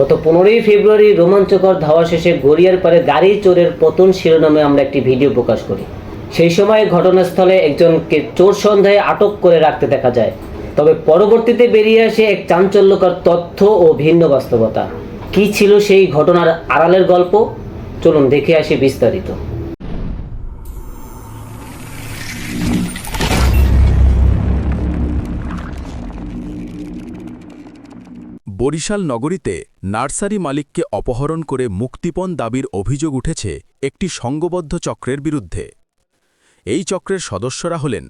গত 15ই ফেব্রুয়ারি রোমাঞ্চকর ধাওয়া শেষে গড়িয়ার পারে গাড়ি চোরের পতন শিরোনামে আমরা একটি ভিডিও প্রকাশ করি। সেই সময় ঘটনাস্থলে একজনকে চোর সন্দেহে আটক করে রাখতে দেখা যায়। তবে পরবর্তীতে বেরিয়ে আসে এক চাঞ্চল্যকর তথ্য ও ভিন্ন বাস্তবতা। কি ছিল সেই ঘটনার আড়ালের গল্প? চলুন দেখে আসি বিস্তারিত। বরিশাল নগরীতে নার্সারি মালিককে অপহরণ করে মুক্তিপণ দাবির অভিযোগ উঠেছে একটি সংঘবদ্ধ চক্রের বিরুদ্ধে। এই চক্রের সদস্যরা হলেন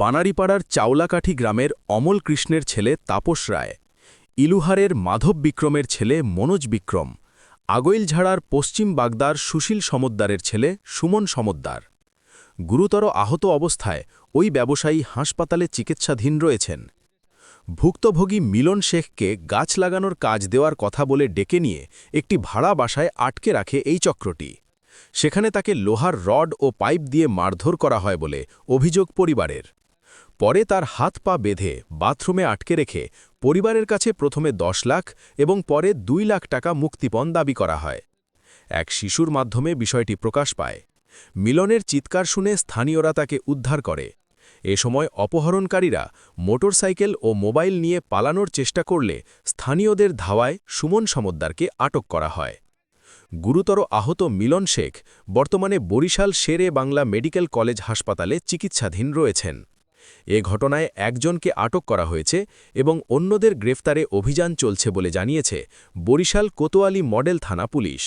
বানারীপাড়ার চাওলাকাঠি গ্রামের অমল কৃষ্ণের ছেলে তাপস রায়, ইলুহারের মাধব বিক্রমের ছেলে মনোজ বিক্রম, আগৈলঝাড়ার পশ্চিম বাগদার সুশীল সমদ্দারের ছেলে সুমন সমদ্দার। গুরুতর আহত অবস্থায় ওই ব্যবসায়ী হাসপাতালে চিকিৎসাধীন রয়েছেন। ভুক্তভোগী মিলন শেখকে গাছ লাগানোর কাজ দেওয়ার কথা বলে ডেকে নিয়ে একটি ভাড়া বাসায় আটকে রাখে এই চক্রটি। সেখানে তাকে লোহার রড ও পাইপ দিয়ে মারধর করা হয় বলে অভিযোগ পরিবারের। পরে তার হাত পা বেঁধে বাথরুমে আটকে রেখে পরিবারের কাছে প্রথমে 10 লাখ এবং পরে 2 লাখ টাকা মুক্তিপণ দাবি করা হয়। এক শিশুর মাধ্যমে বিষয়টি প্রকাশ পায়। মিলনের চিৎকার শুনে স্থানীয়রা তাকে উদ্ধার করে। এ সময় অপহরণকারীরা মোটরসাইকেল ও মোবাইল নিয়ে পালানোর চেষ্টা করলে স্থানীয়দের ধাওয়ায় সুমন সমদ্দারকে আটক করা হয়। গুরুতর আহত মিলন শেখ বর্তমানে বরিশাল শেরে বাংলা মেডিকেল কলেজ হাসপাতালে চিকিৎসাধীন রয়েছেন। এ ঘটনায় একজনকে আটক করা হয়েছে এবং অন্যদের গ্রেফতারে অভিযান চলছে বলে জানিয়েছে বরিশাল কোতোয়ালি মডেল থানা পুলিশ।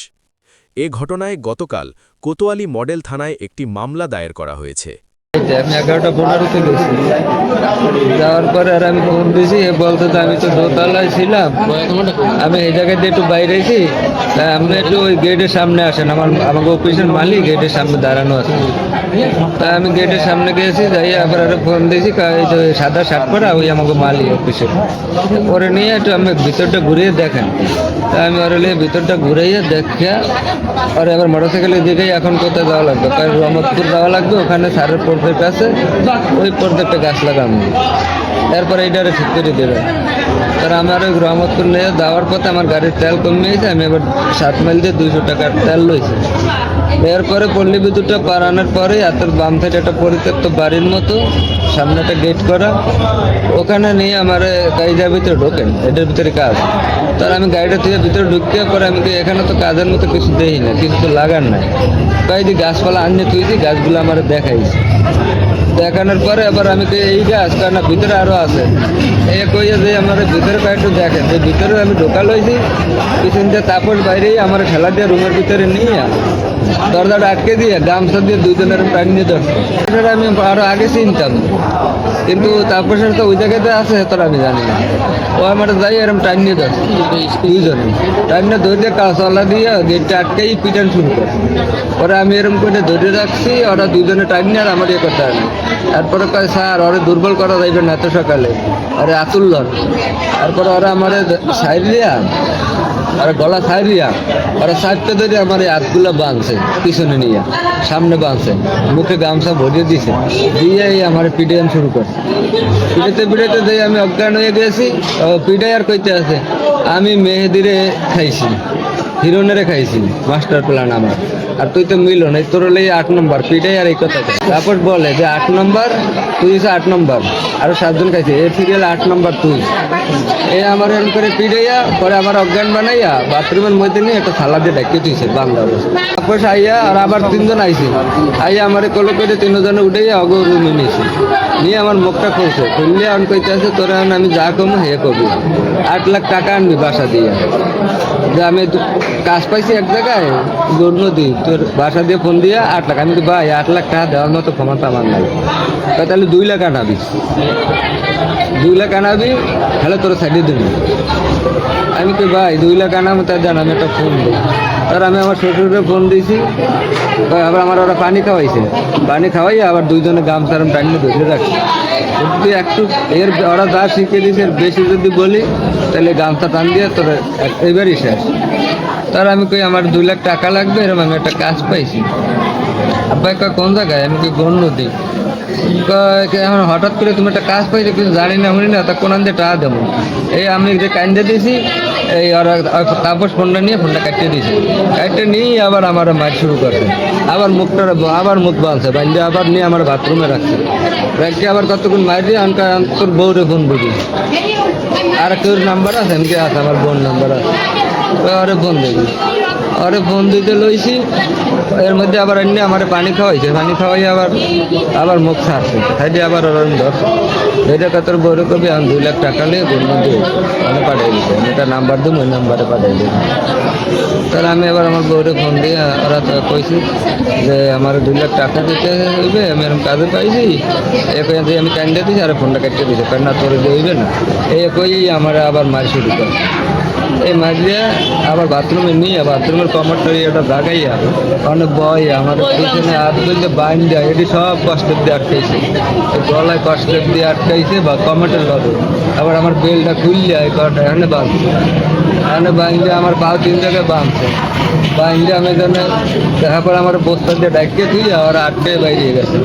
এ ঘটনায় গতকাল কোতোয়ালি মডেল থানায় একটি মামলা দায়ের করা হয়েছে। আমি 11:15-তে গেছি, যাওয়ার পরে আর আমি ফোন দিয়েছি, বলতে তো আমি তো দোতলায় ছিলাম, আমি এই জায়গায় দিয়ে একটু বাইরেছি, তাই আপনি একটু ওই গেটের সামনে আসেন, আমাকে অফিসের মালিক গেটের সামনে দাঁড়ানো আছে। তাই আমি গেটের সামনে গিয়েছি, যাই আবার আরো ফোন দিয়েছি, এই যে সাদা শার্ট পরা ওই আমাকে মালিক অফিসের, পরে নিয়ে একটু আমি ভিতরটা ঘুরিয়ে দেখেন। তাই আমি ওর ভিতরটা ঘুরাইয়ে দেখিয়া আর এবার মোটরসাইকেলের দিকেই এখন কোথায় যাওয়া লাগবে, কারণ রহমতপুর যাওয়া লাগবে, ওখানে সারের প্রজেক্ট আছে, ওই প্রজেক্টে গাছ লাগাবো, এরপরে এইটারে ঠিক করে দেবে। তার আমার ওই রহমতপুর নিয়ে যাওয়ার পথে আমার গাড়ির তেল কমে গেছে, আমি এবার 7 মাইল দিয়ে 200 টাকার তেল লইছি। এরপরে পল্লী বিদ্যুৎটা পার আনার পরে হাতের বাম সাইডে একটা পরিত্যক্ত বাড়ির মতো সামনে একটা গেট করা, ওখানে নিয়ে আমার কাজের ভিতরে ঢোকেন, এটার ভিতরে কাজ। তার আমি গাড়িটা থেকে ভিতরে ঢুকিয়ে পরে আমি এখানে তো কাজের মতো কিছু দেখি না, কিছু তো লাগার নাই, কয়েকদিন গাছপালা আনিয়ে তুইছি, গাছগুলো আমার দেখাইছি। দেখানোর পরে আবার আমি এই গাছ কারণ ভিতরে আরও আছে, এই কইয়া যে আমার ভিতরে কয়েকটু দেখেন, যে ভিতরে আমি ঢোকাল হয়েছি, পিছন দিয়ে তাপস বাইরেই আমার ঠেলা দিয়ে রুমের ভিতরে নিয়ে দরজাটা আটকে দিয়ে গামছা দিয়ে 2 জনের প্যান্ট নিয়ে ধরছে। আমি আরও আগে চিনতাম, কিন্তু তাপসের তো ওই জায়গাতে আছে তোরা আমি জানি না, ও আমার যাই এরকম টাইম নিয়ে ধরছে, 2 জনে টাইম নিয়ে ধরে কাঁচলা দিয়ে গেটটা আটকেই পিটান শুরু করে। ওরা আমি এরকম করে ধরে রাখছি, ওরা 2 জনে টাইম নিয়ে আর আমার ইয়ে করতে হবে। তারপরে কয় স্যার ওরে দুর্বল করা যাইবে না এত সকালে, আরে আতুল্লর। তারপরে ওরা আমার সাইরিয়া আর গলা সাইরিয়া ওরা সাইডটা ধরে আমার এই হাতগুলো বাঁধছে, পিছনে নিয়ে সামনে বাঁধছে, মুখে গামছা ভরিয়ে দিছে, দিয়ে আমার পিটাইন শুরু করছে। পিটাইতে দিয়ে আমি অজ্ঞান হয়ে গেছি। পিটাই আর কইতে আছে আমি মেহেদিরে খাইছি, হিরোনেরে খাইছি, মাস্টার প্ল্যান আমার, আর তুই তো মিলো না, তোর হলে 8 নম্বর পিটাই। আর এই কথা তারপর বলে যে 8 নম্বর তুই হচ্ছে 8 নম্বর, আরো 7 জন খাইছে, এর সিরিয়াল 8 নম্বর তুই। এই আমার এরকম করে পিটাইয়া পরে আমার অজ্ঞান বানাইয়া বাথরুমের মধ্যে নিয়ে একটা থালা দিয়ে ডাকিয়ে দিয়েছে বাংলা অবস্থা। তারপর আইয়া আর আবার 3 জন আইছে, আইয়া আমার কোলে করে 3 জনে উঠাইয়া অগ রুমে নিয়েছে, নিয়ে আমার মুখটা খুলছে, খুললে আমি কইতে আছে তোরা আমি যা কমো হে কবি, 8 লাখ টাকা আনবি বাসা দিয়ে। যে আমি কাজ পাইছি এক জায়গায় গৌর নদী, তোর বাসা দিয়ে ফোন দিয়ে 8 লাখ। আমি তো ভাই 8 লাখ টাকা দেওয়ার মতো ক্ষমতা আমার নাই, তাহলে 2 লাখ আনাবি, 2 লাখ আনাবি, তাহলে তোর সাইডে দিবি। আমি তো ভাই 2 লাখ আনাবো, তাই জান আমি একটা ফোন দিই। তার আমি আমার শ্বশুরে ফোন দিয়েছি, আবার আমার ওরা পানি খাওয়াইছে, পানি খাওয়াই আবার 2 জনে গামছারম টাইমে ধরে রাখছে। যদি একটু এর ওরা যা শিখিয়ে দিয়েছে এর বেশি যদি বলি তাহলে গামছা টান দিয়ে তোর এবারই শেষ। তার আমি কই আমার 2 লাখ টাকা লাগবে, এরকম আমি একটা কাজ পাইছি। আব্বা কোন জায়গায়? আমি কি গৌর নদী। এখন হঠাৎ করে তুমি একটা কাজ পাইছো কিছু জানি না শুনি না তা কোন দিয়ে টাকা দেবো, এই আমি যে কান্দে দিয়েছি এই ওরা তারপর ফোনটা নিয়ে ফোনটা কাটিয়ে দিয়েছি, কাটিয়ে নিয়ে আবার আমার মার শুরু করছে, আবার আবার মুখ বাঁধছে বান্ধে আবার নিয়ে আমার বাথরুমে রাখছে, রাখতে আবার কতক্ষণ মারি তোর বউরে ফোন বুঝি আর কেউ নাম্বার আছে এমনি আছে আমার বোন নাম্বার আছে, ওরে ফোন দেখি ওরে ফোন দিতে লইছি, এর মধ্যে আবার এমনি আমার পানি খাওয়াইছে, পানি খাওয়াই আবার মুখ ছাড়ছে, খাইতে আবার ওর ধর এটা তোর বউরে কবি আমি 2 লাখ টাকা নিয়ে বোন মধ্যে মানে পাঠিয়ে দিতে, এটা নাম্বার দেবো ওই নাম্বারে পাঠিয়ে দেবো। তাহলে আমি এবার আমার বউরে ফোন দিয়ে ওরা তো কইছি যে আমার 2 লাখ টাকা দিতে হইবে, আমি এরকম কাজে পাইছি একে আমি কান্দে দিয়েছি আর ফোনটা কেটে দিয়েছে, কারণ না তোর হইবে না এই কই আমার আবার মার শুরু করে, এই মাঝে আবার বাথরুমে নিয়ে বাথরুমের কমরটারি এটা দাগাইয়া অনেক বয় আমার পিছনে হাত বলতে বাইন দেয় এটি সব কষ্টের দিয়ে আটকাইছে, গলায় কষ্টের দিয়ে আটকাইছে বা কমরের লগে, আবার আমার বেলটা খুললে এই কটা এখানে বাঁধছে, এখানে বাইন্দে আমার পা 3 জায়গায় বাঁধছে, বাইন্দে আমি এখানে দেখা পরে আমার বস্তা দিয়ে ডাকিয়ে তুই আর আটকে বাইরে গেছে।